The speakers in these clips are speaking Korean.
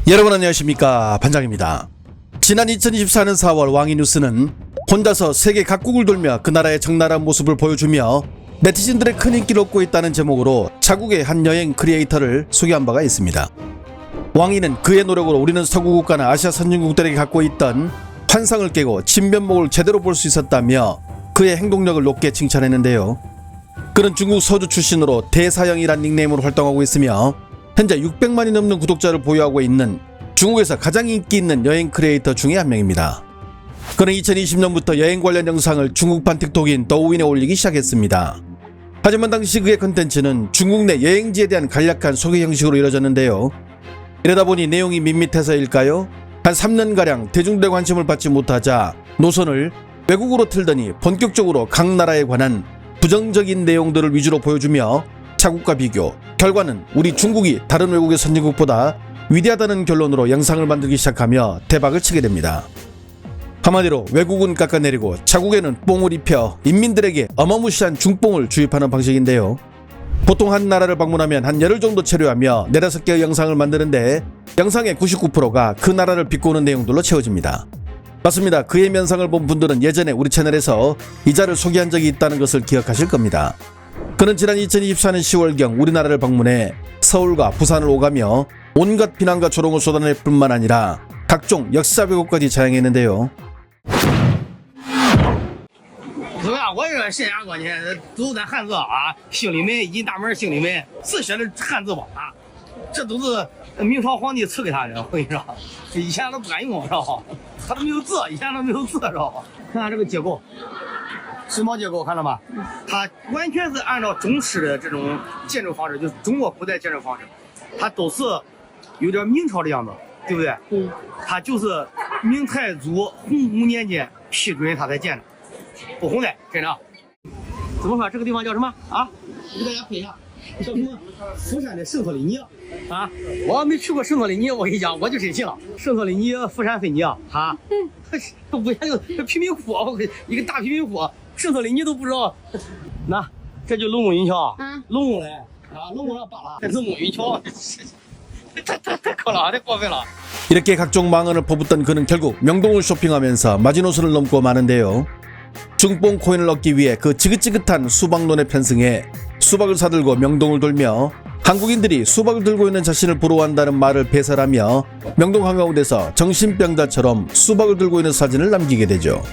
여러분 안녕하십니까, 반장입니다. 지난 2024년 4월 왕이뉴스는 혼자서 세계 각국을 돌며 그 나라의 적나라한 모습을 보여주며 네티즌들의 큰 인기를 얻고 있다는 제목으로 자국의 한 여행 크리에이터를 소개한 바가 있습니다. 왕이는 그의 노력으로 우리는 서구 국가나 아시아 선진국들에게 갖고 있던 환상을 깨고 진면목을 제대로 볼 수 있었다며 그의 행동력을 높게 칭찬했는데요. 그는 중국 서주 출신으로 대사형이란 닉네임으로 활동하고 있으며 현재 600만이 넘는 구독자를 보유하고 있는 중국에서 가장 인기 있는 여행 크리에이터 중에 한 명입니다. 그는 2020년부터 여행 관련 영상을 중국판 틱톡인 더우인에 올리기 시작했습니다. 하지만 당시 그의 컨텐츠는 중국 내 여행지에 대한 간략한 소개 형식으로 이뤄졌는데요. 이러다 보니 내용이 밋밋해서일까요? 한 3년가량 대중들의 관심을 받지 못하자 노선을 외국으로 틀더니 본격적으로 각 나라에 관한 부정적인 내용들을 위주로 보여주며 자국과 비교, 결과는 우리 중국이 다른 외국의 선진국보다 위대하다는 결론으로 영상을 만들기 시작하며 대박을 치게 됩니다. 한마디로 외국은 깎아내리고 자국에는 뽕을 입혀 인민들에게 어마무시한 중뽕을 주입하는 방식인데요. 보통 한 나라를 방문하면 한 열흘 정도 체류하며 4-5개의 영상을 만드는데 영상의 99%가 그 나라를 비꼬는 내용들로 채워집니다. 맞습니다. 그의 면상을 본 분들은 예전에 우리 채널에서 이자를 소개한 적이 있다는 것을 기억하실 겁니다. 그는 지난 2024년 10월경 우리나라를 방문해 서울과 부산을 오가며 온갖 비난과 조롱을 쏟아낼 뿐만 아니라 각종 역사 왜곡까지 자행했는데요. 怎么样？我这个沈阳过去都咱汉字啊，姓李梅，一大门姓李梅，自写的汉字榜啊，这都是明朝皇帝赐给他的。我跟你说，这以前都不敢用，知道吧？他都没有字，以前都没有字，知道吧？看看这个结构，榫卯结构，看到吧？它完全是按照中式的这种建筑方式，就是中国古代建筑方式，它都是有点明朝的样子，对不对？嗯。它就是明太祖洪武年间批准它才建的。 不红的，真的。怎么说？这个地方叫什么啊？我给大家配一下，叫什么？福山的圣托里尼啊！我没去过圣托里尼，我跟你讲，我就真信了。圣托里尼福山菲尼啊，都不像这贫民窟，一个大贫民窟，圣托里尼都不知道。那这就龙宫云桥，龙宫嘞啊，龙宫上扒拉，龙宫云桥，太커了，太过分了。 이렇게 각종 망언을 퍼붓던 그는 결국 명동을 쇼핑하면서 마지노선을 넘고 마는데요. 중뽕 코인을 얻기 위해 그 지긋지긋한 수박론에 편승해 수박을 사들고 명동을 돌며 한국인들이 수박을 들고 있는 자신을 부러워한다는 말을 배설하며 명동 한가운데서 정신병자처럼 수박을 들고 있는 사진을 남기게 되죠.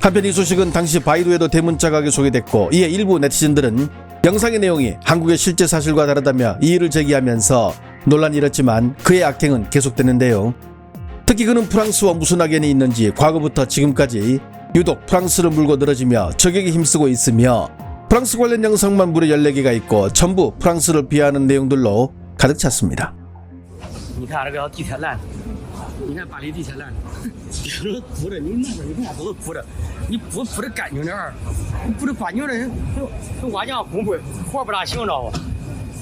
한편 이 소식은 당시 바이두에도 대문짝하게 소개됐고 이에 일부 네티즌들은 영상의 내용이 한국의 실제 사실과 다르다며 이의를 제기하면서 논란이 일었지만 그의 악행은 계속됐는데요. 특히 그는 프랑스와 무슨 악연이 있는지 과거부터 지금까지 유독 프랑스를 물고 늘어지며 적에게 힘쓰고 있으며 프랑스 관련 영상만 무려 14개가 있고 전부 프랑스를 비하하는 내용들로 가득 찼습니다. 你看这个地铁烂，你看巴黎地铁烂，都是铺的，你那边你看都是铺的，你不铺的干净点儿，你铺的干净的人，跟瓦匠工会活不大行，知道不？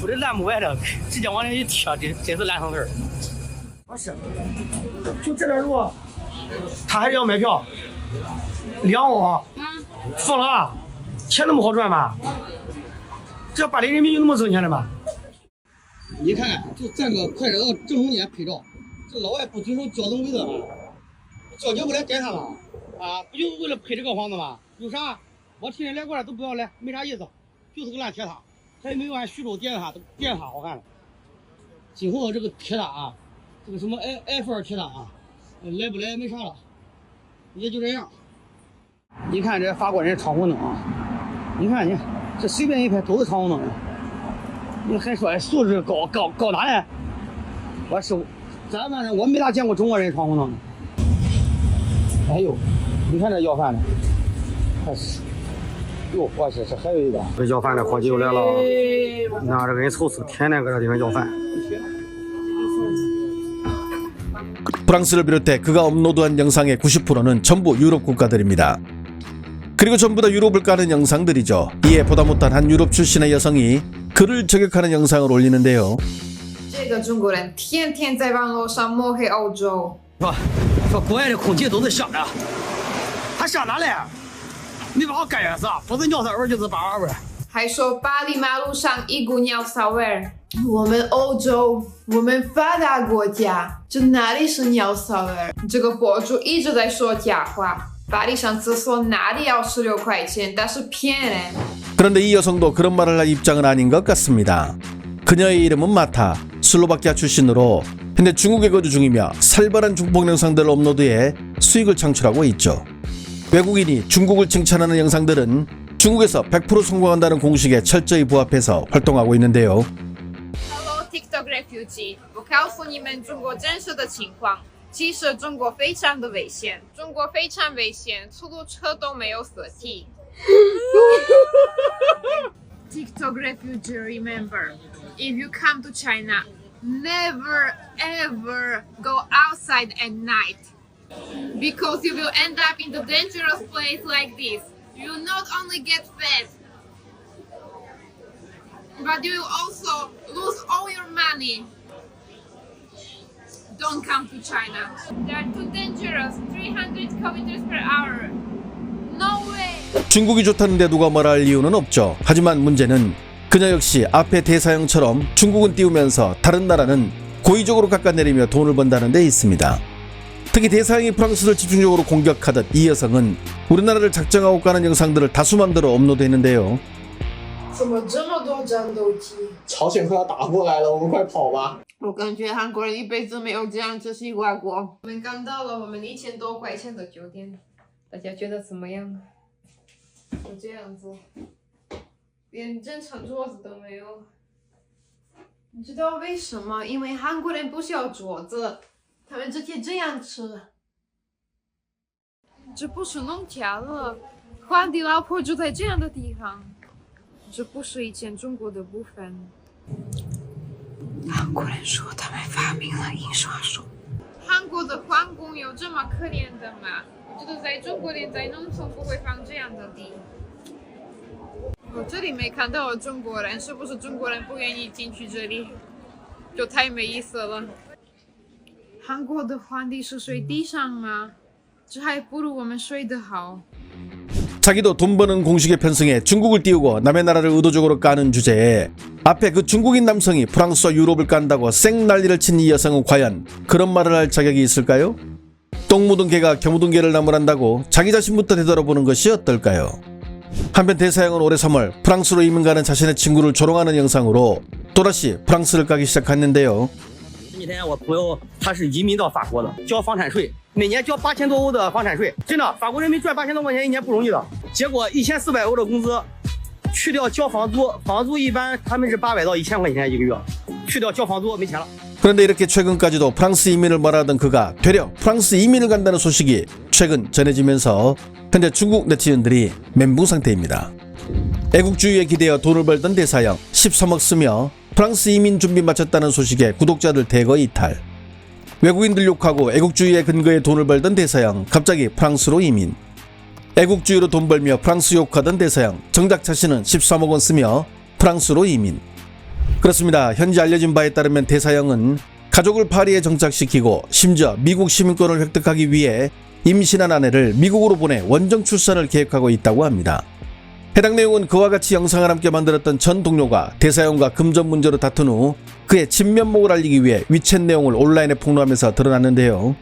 铺的烂不歪的，直接往那一贴，真是烂成事儿。不是，就这点路，他还是要买票。 2欧，疯了啊！钱那么好赚吗？这巴黎人民有那么挣钱的吗？你看，就站个快车到正中间拍照，这老外不遵守交通规则吗？交警不来逮他吗？啊，不就为了拍这个房子吗？有啥？我天天来过来都不要来，没啥意思，就是个烂铁塔，他也没有按徐州电塔好看了。今后这个铁塔啊，这个什么埃菲尔铁塔啊，来不来没啥了。 也就这样。你看这法国人闯红灯啊！你看你这随便一拍都是闯红灯的。你还说素质高哪来？我说，咱反正我没咋见过中国人闯红灯的。哎呦，你看这要饭的，还是，哟，我去，这还有一个。这要饭的伙计又来了，你看这个人愁死，天天搁这地方要饭。 프랑스를 비롯해 그가 업로드한 영상의 90%는 전부 유럽 국가들입니다. 그리고 전부 다 유럽을 까는 영상들이죠. 이에 보다 못한 한 유럽 출신의 여성이 그를 저격하는 영상을 올리는데요. 这个中国人天天在网络上抹黑欧洲。说国外的空气都是香的，他香哪来？你把我干死，不是尿骚味就是粑粑味。还说巴黎马路上一股尿骚味儿。我们欧洲，我们发达国家，这哪里是尿骚味儿？这个博主一直在说假话。巴黎上厕所哪里要16块钱，但是骗人。 그런데 이 여성도 그런 말을 할 입장은 아닌 것 같습니다. 그녀의 이름은 마타, 슬로바키아 출신으로 현재 중국에 거주 중이며 살벌한 중폭 영상들을 업로드해 수익을 창출하고 있죠. 외국인이 중국을 칭찬하는 영상들은 중국에서 100% 성공한다는 공식에 철저히 부합해서 활동하고 있는데요. Hello TikTok refugee， 我告诉你们中国真实的情况。其实中国非常的危险，中国非常危险，出租车都没有色体。TikTok refugee, remember, if you come to China, never ever go outside at night, because you will end up in the dangerous place like this. You will not only get fat, but you will also lose all your money. Don't come to China. They are too dangerous. 300 kilometers per hour. No way. 중국이 좋다는데 누가 뭐라 할 이유는 없죠. 하지만 문제는 그녀 역시 앞에 대사형처럼 중국은 띄우면서 다른 나라는 고의적으로 깎아내리며 돈을 번다는 데 있습니다. 특히 대사형이 프랑스를 집중적으로 공격하듯 이 여성은 우리나라를 작정하고 까는 영상들을 다수 만들어 업로드했는데요. 怎么这么多战斗机？朝鲜快要打过来了，我们快跑吧！我感觉韩国人一辈子没有这样吃西瓜过。我们刚到了我们1000多块钱的酒店，大家觉得怎么样？就这样子，连正常桌子都没有。你知道为什么？因为韩国人不需要桌子，他们直接这样吃。这不是农家乐，皇帝老婆住在这样的地方。这不是以前中国的部分。韩国人说他们发明了印刷术。韩国的皇宫有这么可怜的吗？我觉得在中国连在农村不会放这样的地。我这里没看到中国人，是不是中国人不愿意进去这里？就太没意思了。韩国的皇帝是睡地上吗？这还不如我们睡得好。 자기도 돈 버는 공식에 편승해 중국을 띄우고 남의 나라를 의도적으로 까는 주제에 앞에 그 중국인 남성이 프랑스와 유럽을 깐다고 쌩 난리를 친 이 여성은 과연 그런 말을 할 자격이 있을까요? 똥 묻은 개가 겨 묻은 개를 나무란다고 자기 자신부터 되돌아보는 것이 어떨까요? 한편 대사형은 올해 3월 프랑스로 이민 가는 자신의 친구를 조롱하는 영상으로 또다시 프랑스를 까기 시작했는데요. 前几天我朋友他是移民到法国的，交房产税，每年交8000多欧的房产税，真的，法国人民赚8000多块钱一年不容易的。结果1400欧的工资，去掉交房租，房租一般他们是800到1000块钱一个月，去掉交房租没钱了。 그런데 이렇게 최근까지도 프랑스 이민을 말하던 그가 되려 프랑스 이민을 간다는 소식이 최근 전해지면서 현재 중국 네티즌들이 멘붕 상태입니다. 애국주의에 기대어 돈을 벌던 대사형 13억 쓰며 프랑스 이민 준비 마쳤다는 소식에 구독자들 대거 이탈. 외국인들 욕하고 애국주의의 근거에 돈을 벌던 대사형 갑자기 프랑스로 이민. 애국주의로 돈 벌며 프랑스 욕하던 대사형 정작 자신은 13억 원 쓰며 프랑스로 이민. 그렇습니다. 현재 알려진 바에 따르면 대사형은 가족을 파리에 정착시키고 심지어 미국 시민권을 획득하기 위해 임신한 아내를 미국으로 보내 원정 출산을 계획하고 있다고 합니다. 해당 내용은 그와 같이 영상을 함께 만들었던 전 동료가 대사형과 금전 문제로 다툰 후 그의 진면목을 알리기 위해 위챗 내용을 온라인에 폭로하면서 드러났는데요.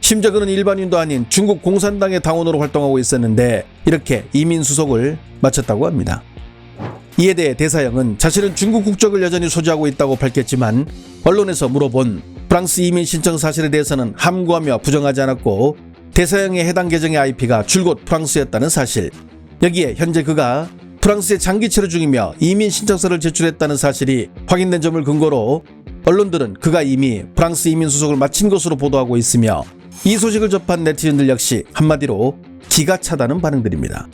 심지어 그는 일반인도 아닌 중국 공산당의 당원으로 활동하고 있었는데 이렇게 이민 수속을 마쳤다고 합니다. 이에 대해 대사형은 자신은 중국 국적을 여전히 소지하고 있다고 밝혔지만 언론에서 물어본 프랑스 이민 신청 사실에 대해서는 함구하며 부정하지 않았고 대사형의 해당 계정의 IP가 줄곧 프랑스였다는 사실, 여기에 현재 그가 프랑스에 장기 체류 중이며 이민 신청서를 제출했다는 사실이 확인된 점을 근거로 언론들은 그가 이미 프랑스 이민 수속을 마친 것으로 보도하고 있으며 이 소식을 접한 네티즌들 역시 한마디로 기가 차다는 반응들입니다.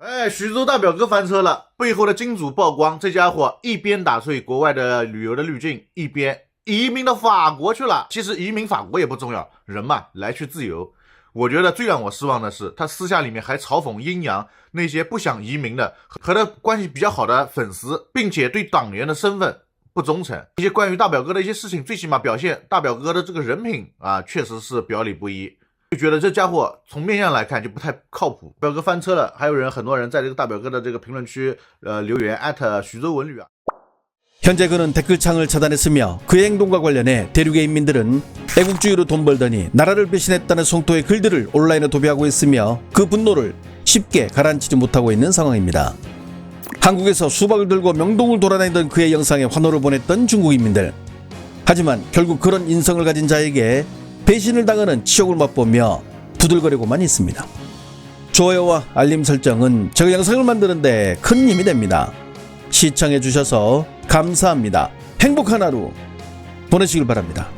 哎，徐州大表哥翻车了，背后的金主曝光，这家伙一边打碎国外的旅游的滤镜，一边移民到法国去了。其实移民法国也不重要，人嘛，来去自由。我觉得最让我失望的是，他私下里面还嘲讽阴阳那些不想移民的和他关系比较好的粉丝，并且对党员的身份不忠诚。一些关于大表哥的一些事情，最起码表现大表哥的这个人品啊，确实是表里不一。就觉得这家伙从面相来看就不太靠谱。表哥翻车了，还有很多人在这个大表哥的这个评论区留言徐州文旅啊。 현재 그는 댓글창을 차단했으며 그의 행동과 관련해 대륙의 인민들은 애국주의로 돈 벌더니 나라를 배신했다는 성토의 글들을 온라인에 도배하고 있으며 그 분노를 쉽게 가라앉히지 못하고 있는 상황입니다. 한국에서 수박을 들고 명동을 돌아다니던 그의 영상에 환호를 보냈던 중국인민들. 하지만 결국 그런 인성을 가진 자에게 배신을 당하는 치욕을 맛보며 부들거리고만 있습니다. 좋아요와 알림 설정은 제가 영상을 만드는데 큰 힘이 됩니다. 시청해주셔서 감사합니다. 행복한 하루 보내시길 바랍니다.